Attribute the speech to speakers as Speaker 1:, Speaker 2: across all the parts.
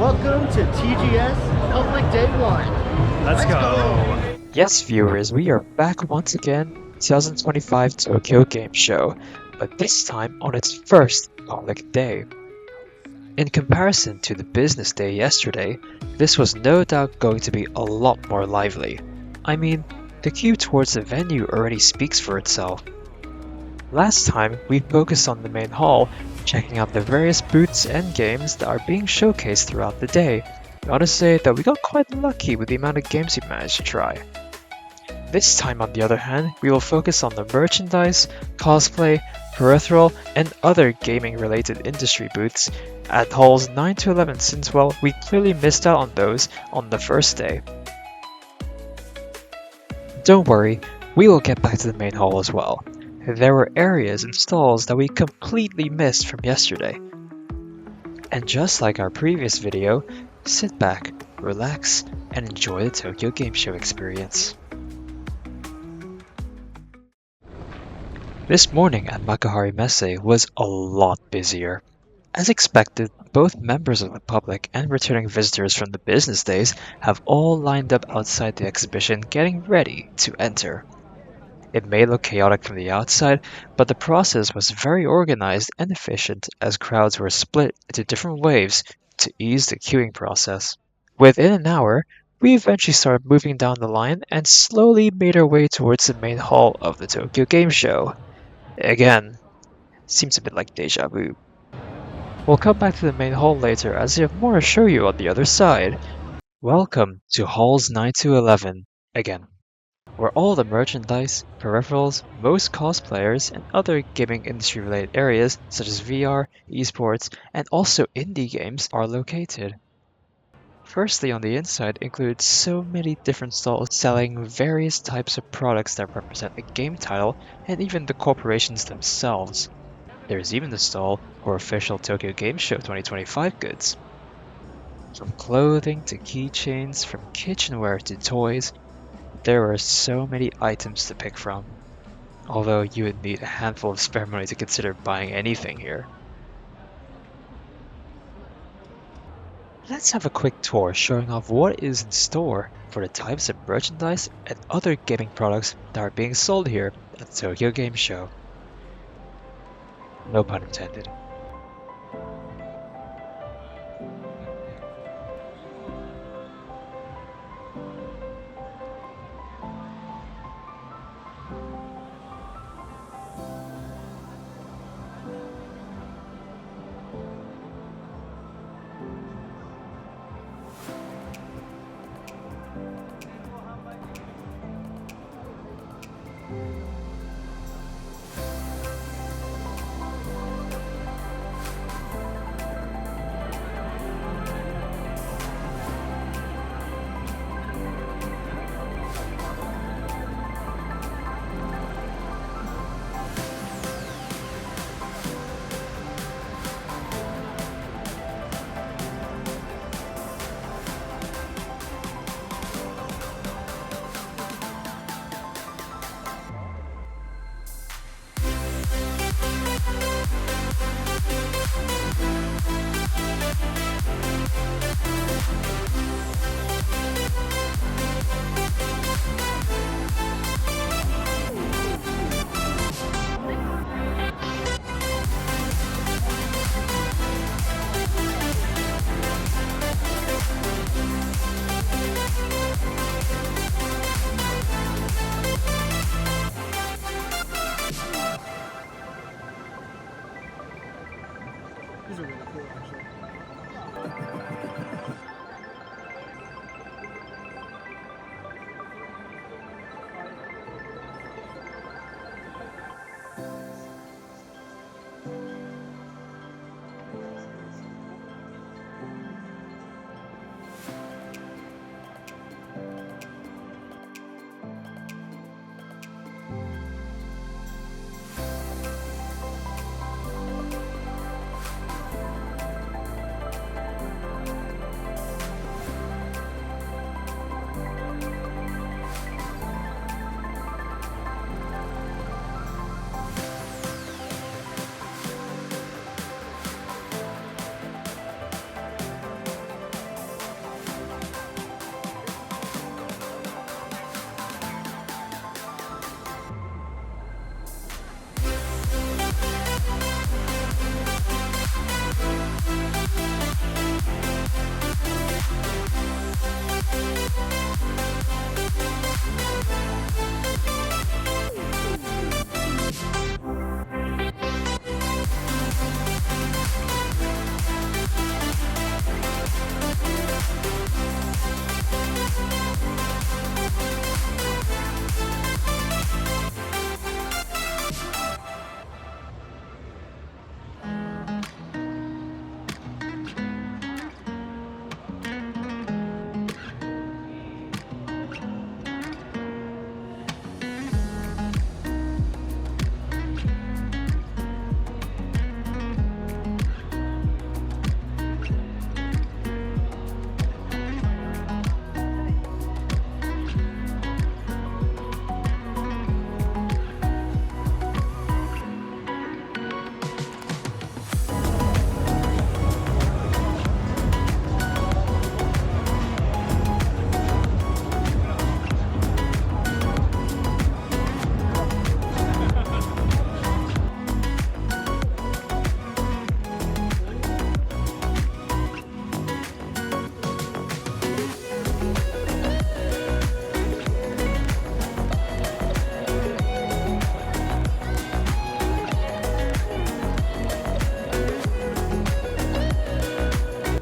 Speaker 1: Welcome to TGS Public Day 1.
Speaker 2: Let's go!
Speaker 3: Yes, viewers, we are back once again, 2025 Tokyo Game Show, but this time on its first public day. In comparison to the business day yesterday, this was no doubt going to be a lot more lively. I mean, the queue towards the venue already speaks for itself. Last time, we focused on the main hall, checking out the various booths and games that are being showcased throughout the day. I ought to say that we got quite lucky with the amount of games we managed to try. This time, on the other hand, we will focus on the merchandise, cosplay, peripheral, and other gaming-related industry booths at halls 9 to 11 since, well, we clearly missed out on those on the first day. Don't worry, we will get back to the main hall as well. There were areas and stalls that we completely missed from yesterday. And just like our previous video, sit back, relax, and enjoy the Tokyo Game Show experience. This morning at Makuhari Messe was a lot busier. As expected, both members of the public and returning visitors from the business days have all lined up outside the exhibition getting ready to enter. It may look chaotic from the outside, but the process was very organized and efficient as crowds were split into different waves to ease the queuing process. Within an hour, we eventually started moving down the line and slowly made our way towards the main hall of the Tokyo Game Show. Again, seems a bit like deja vu. We'll come back to the main hall later as I have more to show you on the other side. Welcome to halls 9 to 11 again, where all the merchandise, peripherals, most cosplayers, and other gaming industry related areas such as VR, esports, and also indie games are located. Firstly, on the inside includes so many different stalls selling various types of products that represent a game title and even the corporations themselves. There's even a stall for official Tokyo Game Show 2025 goods. From clothing to keychains, from kitchenware to toys, there are so many items to pick from, although you would need a handful of spare money to consider buying anything here. Let's have a quick tour showing off what is in store for the types of merchandise and other gaming products that are being sold here at the Tokyo Game Show. No pun intended.
Speaker 1: These are really cool, actually.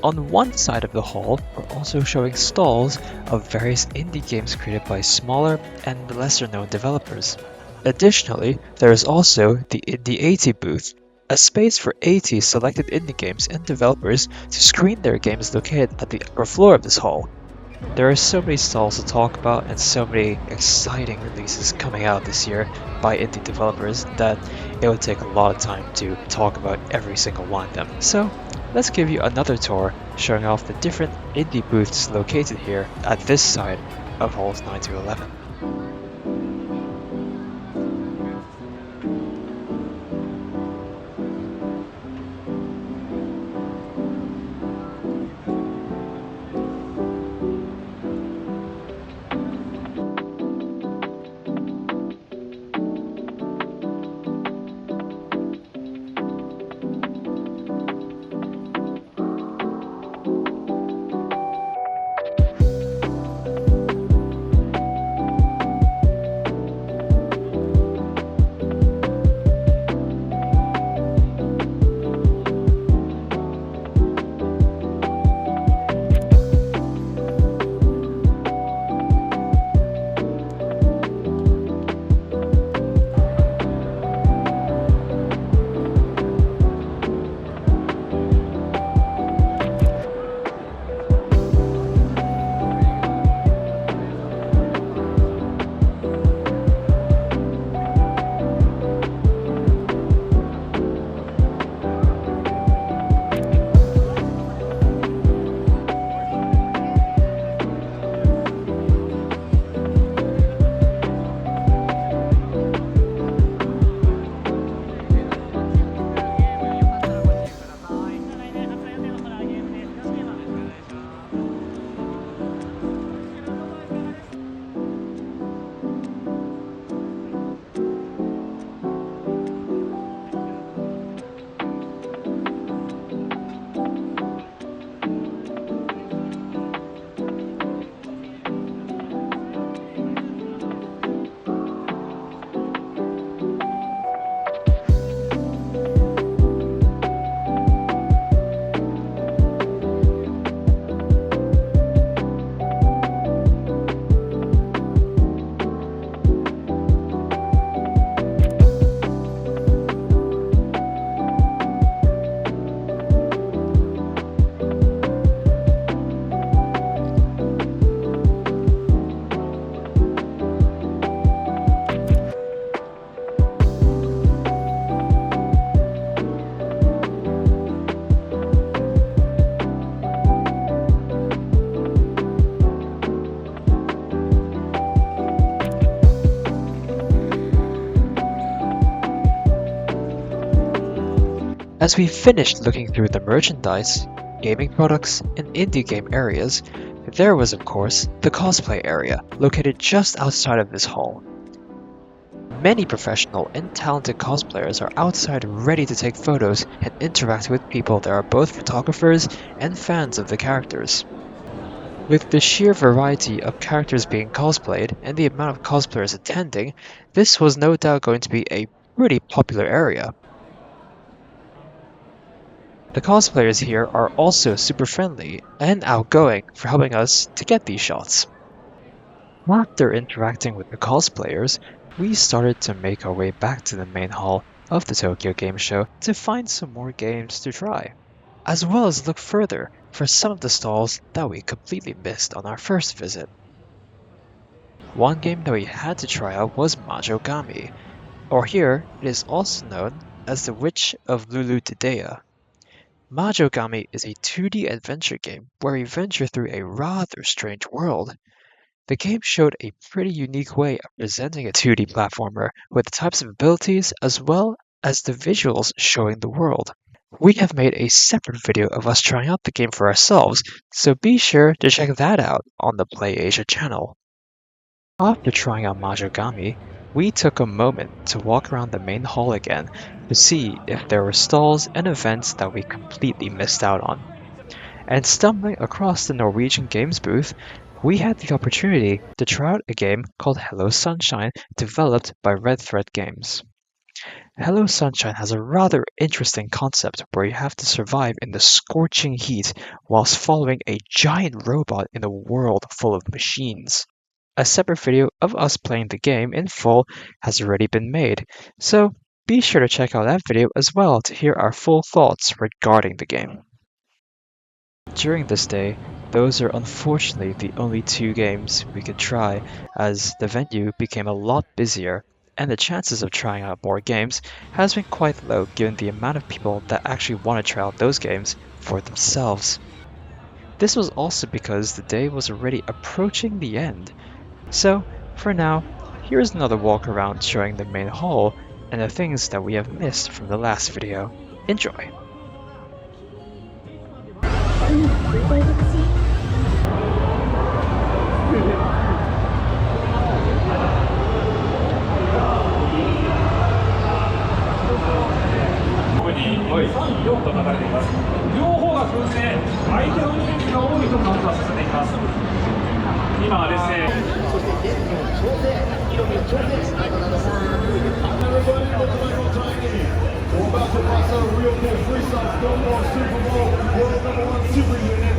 Speaker 3: On one side of the hall, we're also showing stalls of various indie games created by smaller and lesser known developers. Additionally, there is also the Indie 80 booth, a space for 80 selected indie games and developers to screen their games located at the upper floor of this hall. There are so many stalls to talk about and so many exciting releases coming out this year by indie developers that it would take a lot of time to talk about every single one of them. So let's give you another tour showing off the different indie booths located here at this side of halls 9 to 11. As we finished looking through the merchandise, gaming products, and indie game areas, there was of course the cosplay area, located just outside of this hall. Many professional and talented cosplayers are outside ready to take photos and interact with people that are both photographers and fans of the characters. With the sheer variety of characters being cosplayed and the amount of cosplayers attending, this was no doubt going to be a pretty popular area. The cosplayers here are also super friendly and outgoing for helping us to get these shots. After interacting with the cosplayers, we started to make our way back to the main hall of the Tokyo Game Show to find some more games to try, as well as look further for some of the stalls that we completely missed on our first visit. One game that we had to try out was Mahjong, or here it is also known as the Witch of Lulu Tedea. Mahjong is a 2D adventure game where you venture through a rather strange world. The game showed a pretty unique way of presenting a 2D platformer with the types of abilities as well as the visuals showing the world. We have made a separate video of us trying out the game for ourselves, so be sure to check that out on the Play Asia channel. After trying out Mahjong, we took a moment to walk around the main hall again to see if there were stalls and events that we completely missed out on. And stumbling across the Norwegian Games booth, we had the opportunity to try out a game called Hello Sunshine developed by Red Thread Games. Hello Sunshine has a rather interesting concept where you have to survive in the scorching heat whilst following a giant robot in a world full of machines. A separate video of us playing the game in full has already been made, so be sure to check out that video as well to hear our full thoughts regarding the game. During this day, those are unfortunately the only two games we could try, as the venue became a lot busier, and the chances of trying out more games has been quite low given the amount of people that actually want to try out those games for themselves. This was also because the day was already approaching the end. So, for now, here's another walk around showing the main hall and the things that we have missed from the last video. Enjoy!
Speaker 2: ここに3、4と書かれています。両方が風船、相手の人数が多い人のカウントをさせています。今はですね、そして現在の調整、ヒロミ調整しないとなります。We're about to pass our real cool freestyle snowball Super Bowl World #1 Super Unit.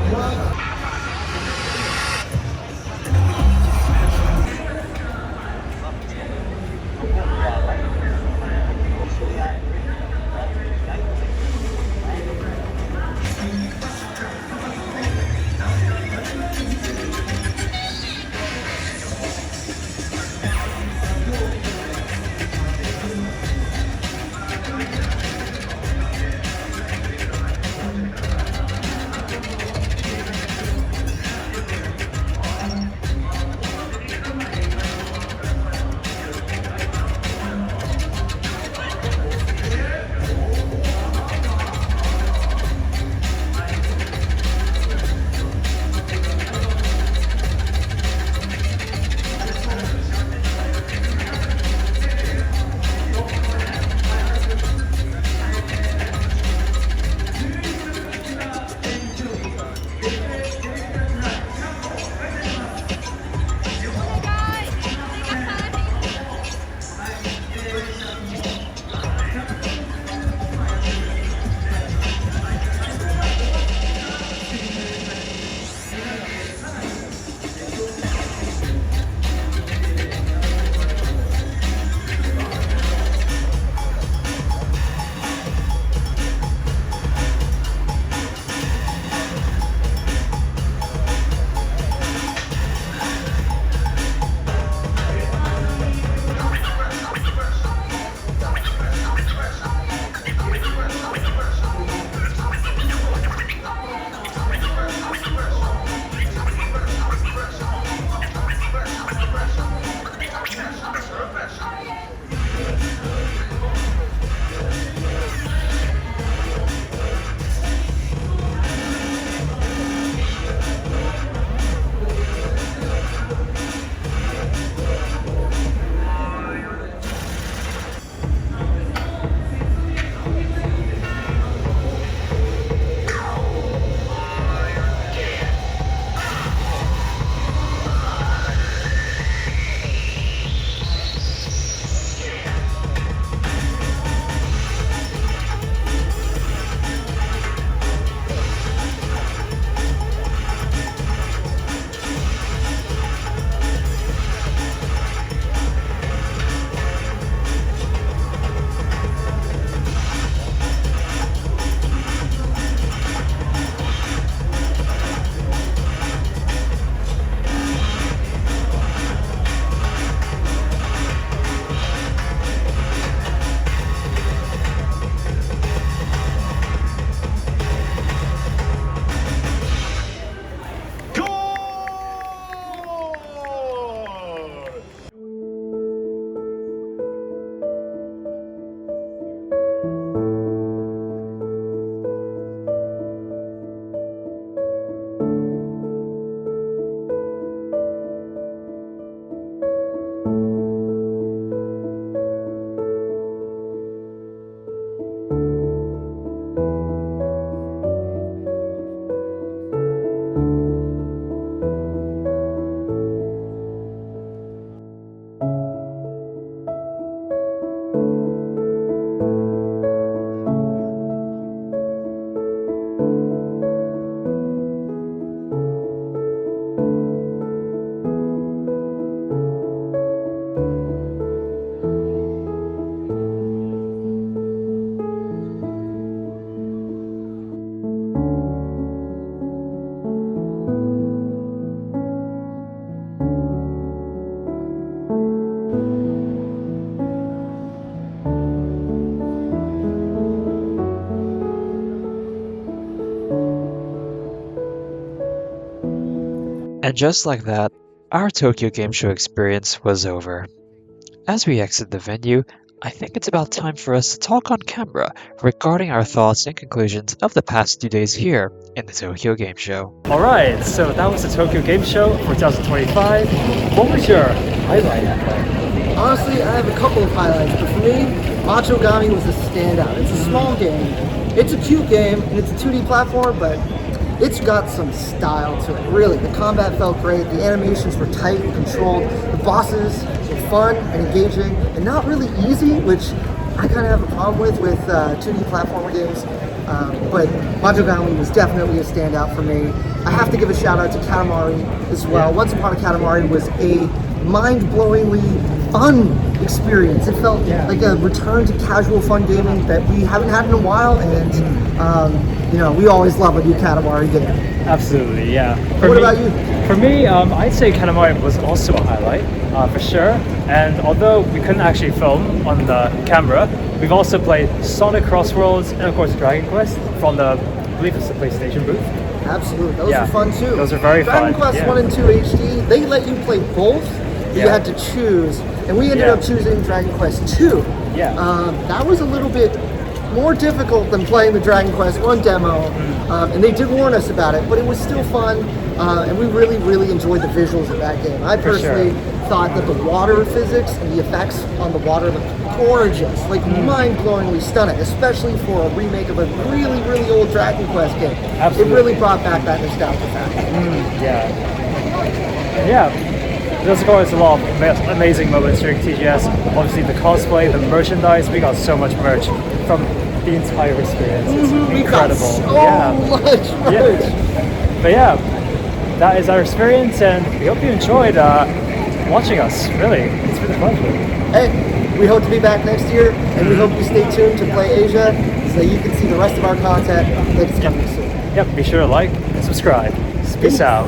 Speaker 3: And just like that, our Tokyo Game Show experience was over. As we exit the venue, I think it's about time for us to talk on camera regarding our thoughts and conclusions of the past 2 days here in the Tokyo Game Show.
Speaker 4: Alright, so that was the Tokyo Game Show for 2025. What was your highlight?
Speaker 1: Honestly, I have a couple of highlights, but for me, Machogami was a standout. It's a small game, it's a cute game, and it's a 2D platform, but it's got some style to it, really. The combat felt great, the animations were tight and controlled, the bosses were fun and engaging, and not really easy, which I kind of have a problem with 2D platformer games. But Machogami was definitely a standout for me. I have to give a shout out to Katamari as well. Once Upon a Katamari was a mind-blowingly fun experience. It felt like a return to casual fun gaming that we haven't had in a while, and we always love a new Katamari game.
Speaker 4: Absolutely, yeah.
Speaker 1: What about you?
Speaker 4: For me, I'd say Katamari was also a highlight, for sure. And although we couldn't actually film on the camera, we've also played Sonic Crossroads and of course Dragon Quest from I believe it's the PlayStation booth.
Speaker 1: Absolutely, those are fun too.
Speaker 4: Those are very
Speaker 1: Dragon
Speaker 4: fun.
Speaker 1: Quest 1 and 2 HD, they let you play both. You had to choose, and we ended up choosing Dragon Quest 2.
Speaker 4: Yeah.
Speaker 1: That was a little bit more difficult than playing the Dragon Quest 1 demo, and they did warn us about it, but it was still fun, and we really, really enjoyed the visuals of that game. I personally thought that the water physics and the effects on the water looked gorgeous, like mind-blowingly stunning, especially for a remake of a really, really old Dragon Quest game.
Speaker 4: Absolutely.
Speaker 1: It really brought back that nostalgia factor.
Speaker 4: There's of course a lot of amazing moments during TGS. Obviously the cosplay, the merchandise, we got so much merch from the entire experience. It's incredible.
Speaker 1: We got so much merch.
Speaker 4: But that is our experience, and we hope you enjoyed watching us. Really, it's been a pleasure.
Speaker 1: Hey, we hope to be back next year, and we hope you stay tuned to Play Asia so you can see the rest of our content that's coming soon.
Speaker 4: Yep, be sure to like and subscribe. Peace out.